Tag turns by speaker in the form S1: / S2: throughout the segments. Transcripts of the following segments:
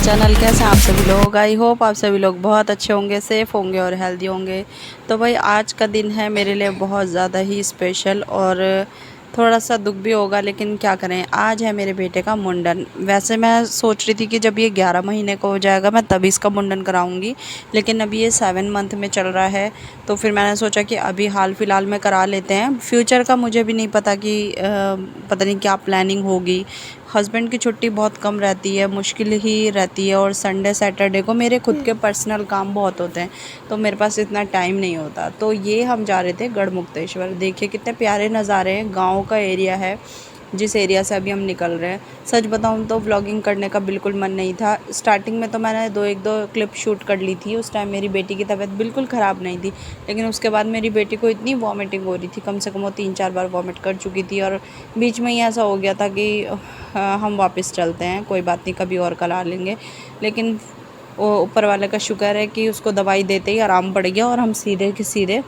S1: Channel. कैसे हैं आप सभी लोग? आई होप आप सभी लोग बहुत अच्छे होंगे, सेफ़ होंगे और हेल्दी होंगे। तो भाई आज का दिन है मेरे लिए बहुत ज़्यादा ही स्पेशल और थोड़ा सा दुख भी होगा, लेकिन क्या करें, आज है मेरे बेटे का मुंडन। वैसे मैं सोच रही थी कि जब ये 11 महीने का हो जाएगा मैं तभी इसका मुंडन कराऊंगी, लेकिन अभी ये 7 मंथ में चल रहा है। तो फिर मैंने सोचा कि अभी हाल फ़िलहाल में करा लेते हैं। फ्यूचर का मुझे भी नहीं पता कि पता नहीं क्या प्लानिंग होगी। हस्बैंड की छुट्टी बहुत कम रहती है, मुश्किल ही रहती है, और संडे सैटरडे को मेरे खुद के पर्सनल काम बहुत होते हैं, तो मेरे पास इतना टाइम नहीं होता। तो ये हम जा रहे थे गढ़मुक्तेश्वर। देखिए कितने प्यारे नज़ारे हैं, गांव का एरिया है जिस एरिया से अभी हम निकल रहे हैं। सच बताऊं तो व्लॉगिंग करने का बिल्कुल मन नहीं था। स्टार्टिंग में तो मैंने एक दो क्लिप शूट कर ली थी। उस टाइम मेरी बेटी की तबीयत बिल्कुल ख़राब नहीं थी, लेकिन उसके बाद मेरी बेटी को इतनी वॉमिटिंग हो रही थी, कम से कम वो 3-4 बार वॉमिट कर चुकी थी, और बीच में ही ऐसा हो गया था कि हम वापस चलते हैं, कोई बात नहीं, कभी और करा लेंगे। लेकिन वो ऊपर वाले का शुक्र है कि उसको दवाई देते ही आराम पड़ गया और हम सीधे के सीधे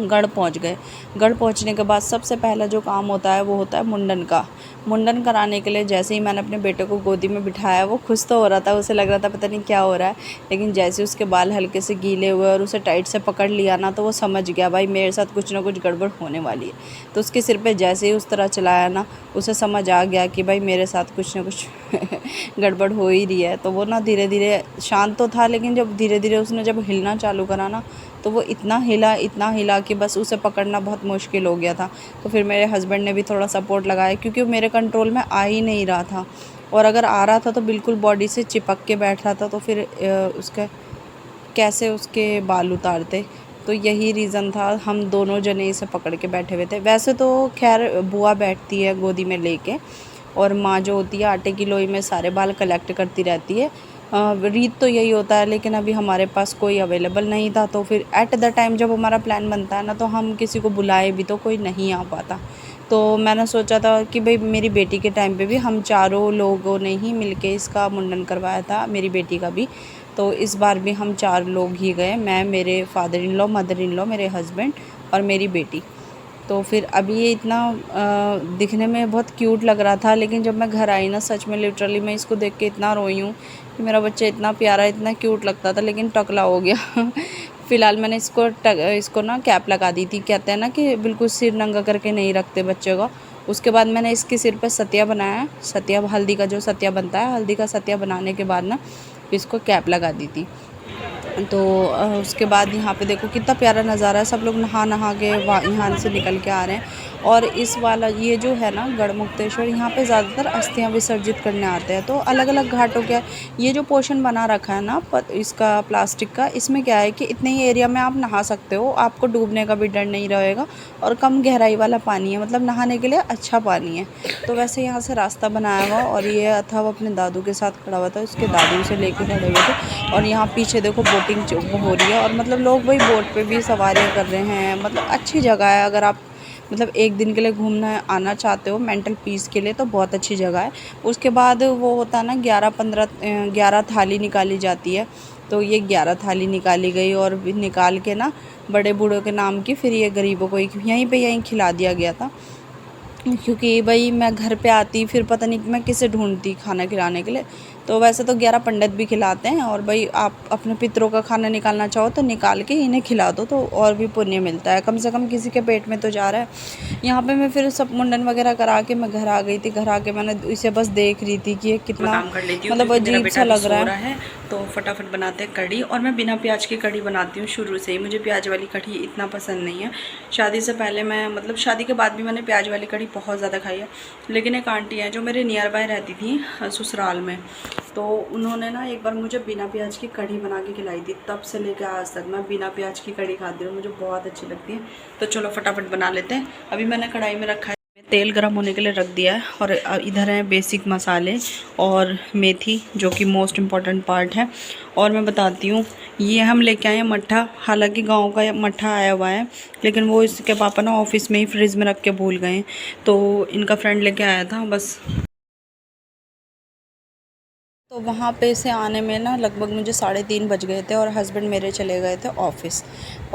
S1: गढ़ पहुंच गए। गढ़ पहुंचने के बाद सबसे पहला जो काम होता है वो होता है मुंडन का। मुंडन कराने के लिए जैसे ही मैंने अपने बेटे को गोदी में बिठाया, वो खुश तो हो रहा था, उसे लग रहा था पता नहीं क्या हो रहा है, लेकिन जैसे उसके बाल हल्के से गीले हुए और उसे टाइट से पकड़ लिया ना, तो वो समझ गया भाई मेरे साथ कुछ ना कुछ गड़बड़ होने वाली है। तो उसके सिर पे जैसे ही उस तरह चलाया ना, उसे समझ आ गया कि भाई मेरे साथ कुछ ना कुछ गड़बड़ हो ही रही है। तो वो ना धीरे धीरे, शांत तो था, लेकिन जब धीरे धीरे उसने जब हिलना चालू करा ना, तो वो इतना हिला कि बस उसे पकड़ना बहुत मुश्किल हो गया था। तो फिर मेरे हस्बैंड ने भी थोड़ा सपोर्ट लगाया, क्योंकि वो मेरे कंट्रोल में आ ही नहीं रहा था, और अगर आ रहा था तो बिल्कुल बॉडी से चिपक के बैठ रहा था, तो फिर उसका कैसे उसके बाल उतारते। तो यही रीज़न था, हम दोनों जने इसे पकड़ के बैठे हुए थे। वैसे तो खैर बुआ बैठती है गोदी में लेके, और माँ जो होती है आटे की लोई में सारे बाल कलेक्ट करती रहती है। रीत तो यही होता है, लेकिन अभी हमारे पास कोई अवेलेबल नहीं था, तो फिर एट द टाइम जब हमारा प्लान बनता है ना, तो हम किसी को बुलाए भी तो कोई नहीं आ पाता। तो मैंने सोचा था कि भाई मेरी बेटी के टाइम पे भी हम चारों लोगों ने ही मिलके इसका मुंडन करवाया था, मेरी बेटी का भी। तो इस बार भी हम 4 लोग ही गए, मैं, मेरे father in law, mother in law, मेरे हस्बैंड और मेरी बेटी। तो फिर अभी ये इतना दिखने में बहुत क्यूट लग रहा था, लेकिन जब मैं घर आई ना, सच में लिटरली मैं इसको देख के इतना रोई हूँ कि मेरा बच्चा इतना प्यारा, इतना क्यूट लगता था, लेकिन टकला हो गया। फ़िलहाल मैंने इसको ना कैप लगा दी थी। कहते हैं ना कि बिल्कुल सिर नंगा करके नहीं रखते बच्चे का। उसके बाद मैंने इसके सिर पे सतिया बनाया। सतिया, हल्दी का जो सतिया बनता है, हल्दी का सतिया बनाने के बाद ना इसको कैप लगा दी थी। तो उसके बाद यहाँ पे देखो कितना प्यारा नज़ारा है, सब लोग नहा नहा के यहाँ से निकल के आ रहे हैं। और इस वाला ये जो है ना गढ़मुक्तेश्वर, यहाँ पे ज़्यादातर अस्थियाँ विसर्जित करने आते हैं। तो अलग अलग घाटों के ये जो पोर्शन बना रखा है ना इसका प्लास्टिक का, इसमें क्या है कि इतने ही एरिया में आप नहा सकते हो, आपको डूबने का भी डर नहीं रहेगा, और कम गहराई वाला पानी है, मतलब नहाने के लिए अच्छा पानी है। तो वैसे यहाँ से रास्ता बनाया हुआ, और ये अथर्व अपने दादू के साथ खड़ा हुआ था, उसके दादू उसे लेके खड़े हुए थे। और यहाँ पीछे देखो बोटिंग हो रही है, और मतलब लोग वही बोट पे भी सवारियाँ कर रहे हैं। मतलब अच्छी जगह है, अगर आप मतलब एक दिन के लिए घूमना आना चाहते हो मेंटल पीस के लिए, तो बहुत अच्छी जगह है। उसके बाद वो होता है ना 11 थाली निकाली जाती है। तो ये 11 थाली निकाली गई, और निकाल के ना बड़े बूढ़ों के नाम की, फिर ये गरीबों को यहीं खिला दिया गया था। क्योंकि भाई मैं घर पे आती, फिर पता नहीं मैं किसे ढूंढती खाना खिलाने के लिए। तो वैसे तो 11 पंडित भी खिलाते हैं, और भाई आप अपने पितरों का खाना निकालना चाहो तो निकाल के इन्हें खिला दो, तो और भी पुण्य मिलता है, कम से कम किसी के पेट में तो जा रहा है। यहाँ पे मैं फिर सब मुंडन वगैरह करा के मैं घर आ गई थी। घर आके मैंने इसे बस देख रही थी कि ये कितना
S2: काम कर लेती हूँ,
S1: मतलब
S2: क्योंकि मेरा
S1: अजीब
S2: बेटा
S1: सा
S2: भी
S1: लग
S2: सो
S1: रहा
S2: रहा
S1: है।
S2: है। तो फटाफट बनाते हैं कढ़ी, और मैं बिना प्याज की कढ़ी बनाती हूँ शुरू से ही। मुझे प्याज वाली कढ़ी इतना पसंद नहीं है। शादी से पहले मैं, मतलब शादी के बाद भी मैंने प्याज वाली कढ़ी बहुत ज़्यादा खाई है। लेकिन एक आंटी हैं जो मेरे नियर बाय रहती थी ससुराल में, तो उन्होंने ना एक बार मुझे बिना प्याज की कढ़ी बना के खिलाई थी। तब से लेकर आज तक मैं बिना प्याज की कढ़ी खाती हूँ, मुझे बहुत अच्छी लगती है। तो चलो फटाफट बना लेते हैं। अभी मैंने कढ़ाई में रखा है, तेल गरम होने के लिए रख दिया है, और इधर है बेसिक मसाले और मेथी, जो कि मोस्ट इम्पॉर्टेंट पार्ट है। और मैं बताती हूँ, ये हम लेके आए हैं मट्ठा। हालांकि गांव का मट्ठा आया हुआ है, लेकिन वो इसके पापा ना ऑफिस में ही फ्रिज में रख के भूल गए, तो इनका फ्रेंड लेके आया था बस। तो
S1: वहाँ पे से आने में ना लगभग मुझे 3:30 बज गए थे और हस्बैंड मेरे चले गए थे ऑफ़िस।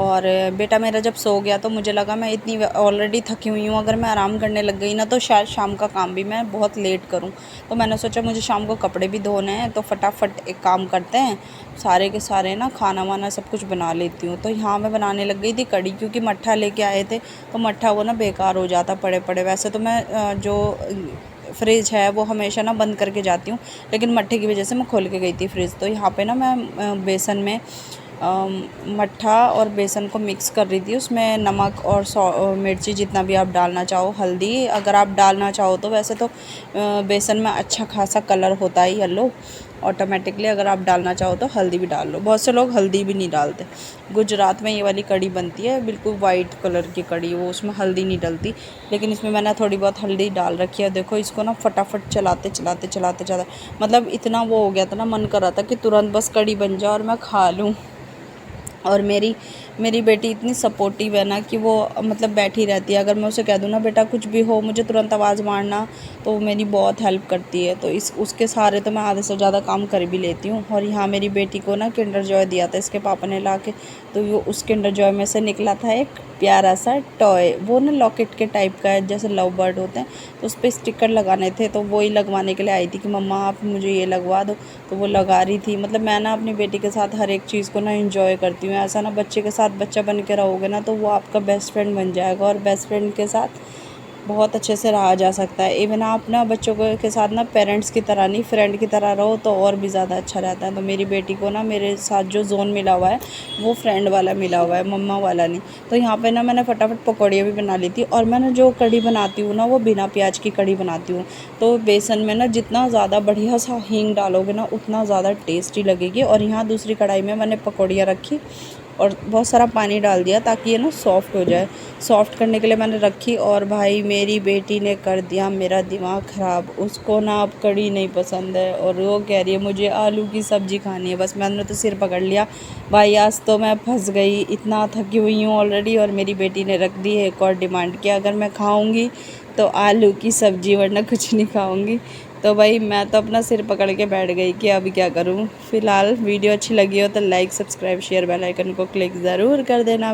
S1: और बेटा मेरा जब सो गया तो मुझे लगा मैं इतनी ऑलरेडी थकी हुई हूँ, अगर मैं आराम करने लग गई ना तो शायद शाम का काम भी मैं बहुत लेट करूँ। तो मैंने सोचा मुझे शाम को कपड़े भी धोने हैं, तो फटाफट एक काम करते हैं, सारे के सारे ना खाना वाना सब कुछ बना लेती हूँ। तो यहाँ मैं बनाने लग गई थी कढ़ी, क्योंकि मट्ठा लेके आए थे तो मट्ठा वो ना बेकार हो जाता पड़े पड़े। वैसे तो मैं जो फ्रिज है वो हमेशा ना बंद करके जाती हूँ, लेकिन मट्ठे की वजह से मैं खोल के गई थी फ्रिज। तो यहाँ पे ना मैं बेसन में मट्ठा और बेसन को मिक्स कर रही थी। उसमें नमक और मिर्ची जितना भी आप डालना चाहो, हल्दी अगर आप डालना चाहो तो। वैसे तो बेसन में अच्छा खासा कलर होता है येलो ऑटोमेटिकली, अगर आप डालना चाहो तो हल्दी भी डाल लो। बहुत से लोग हल्दी भी नहीं डालते। गुजरात में ये वाली कढ़ी बनती है बिल्कुल वाइट कलर की कढ़ी, वो उसमें हल्दी नहीं डलती, लेकिन इसमें मैंने थोड़ी बहुत हल्दी डाल रखी है। देखो इसको ना फटाफट चलाते मतलब इतना वो हो गया था ना, मन कर रहा था कि तुरंत बस कढ़ी बन जाए और मैं खा लूँ। और मेरी बेटी इतनी सपोर्टिव है ना कि वो मतलब बैठी रहती है। अगर मैं उसे कह दूँ ना बेटा कुछ भी हो मुझे तुरंत आवाज़ मारना, तो वो मेरी बहुत हेल्प करती है। तो उसके सहारे तो मैं आधे से ज़्यादा काम कर भी लेती हूँ। और यहाँ मेरी बेटी को ना किंडर जॉय दिया था इसके पापा ने ला के, तो वो उस किंडर जॉय में से निकला था एक प्यारा सा टॉय। वो ना लॉकेट के टाइप का है, जैसे लव बर्ड होते हैं, तो उस पर स्टिकर लगाने थे, तो वही लगवाने के लिए आई थी कि मम्मा आप मुझे ये लगवा दो। तो वो लगा रही थी। मतलब मैं ना अपनी बेटी के साथ हर एक चीज़ को ना एंजॉय करती हूँ। ऐसा ना बच्चे के साथ बच्चा बन के रहोगे ना तो वो आपका बेस्ट फ्रेंड बन जाएगा, और बेस्ट फ्रेंड के साथ बहुत अच्छे से रहा जा सकता है। इवन आप ना बच्चों के साथ ना पेरेंट्स की तरह नहीं, फ्रेंड की तरह रहो तो और भी ज़्यादा अच्छा रहता है। तो मेरी बेटी को ना मेरे साथ जो जोन मिला हुआ है वो फ्रेंड वाला मिला हुआ है, मम्मा वाला नहीं। तो यहाँ पे ना मैंने फटाफट पकौड़ियाँ भी बना ली थी। और मैं ना जो कढ़ी बनाती हूँ ना वो बिना प्याज की कढ़ी बनाती हूँ। तो बेसन में ना जितना ज़्यादा बढ़िया सा हींग डालोगे ना उतना ज़्यादा टेस्टी लगेगी। और यहाँ दूसरी कढ़ाई में मैंने पकौड़ियाँ रखी और बहुत सारा पानी डाल दिया ताकि ये ना सॉफ़्ट हो जाए। सॉफ़्ट करने के लिए मैंने रखी, और भाई मेरी बेटी ने कर दिया मेरा दिमाग ख़राब। उसको ना अब कढ़ी नहीं पसंद है और वो कह रही है मुझे आलू की सब्ज़ी खानी है। बस मैंने तो सिर पकड़ लिया, भाई आज तो मैं फंस गई, इतना थकी हुई हूँ ऑलरेडी और मेरी बेटी ने रख दी है एक और डिमांड कि अगर मैं खाऊँगी तो आलू की सब्ज़ी, वरना कुछ नहीं खाऊँगी। तो भाई मैं तो अपना सिर पकड़ के बैठ गई कि अभी क्या करूँ। फ़िलहाल वीडियो अच्छी लगी हो तो like, subscribe, share, bell icon को क्लिक ज़रूर कर देना।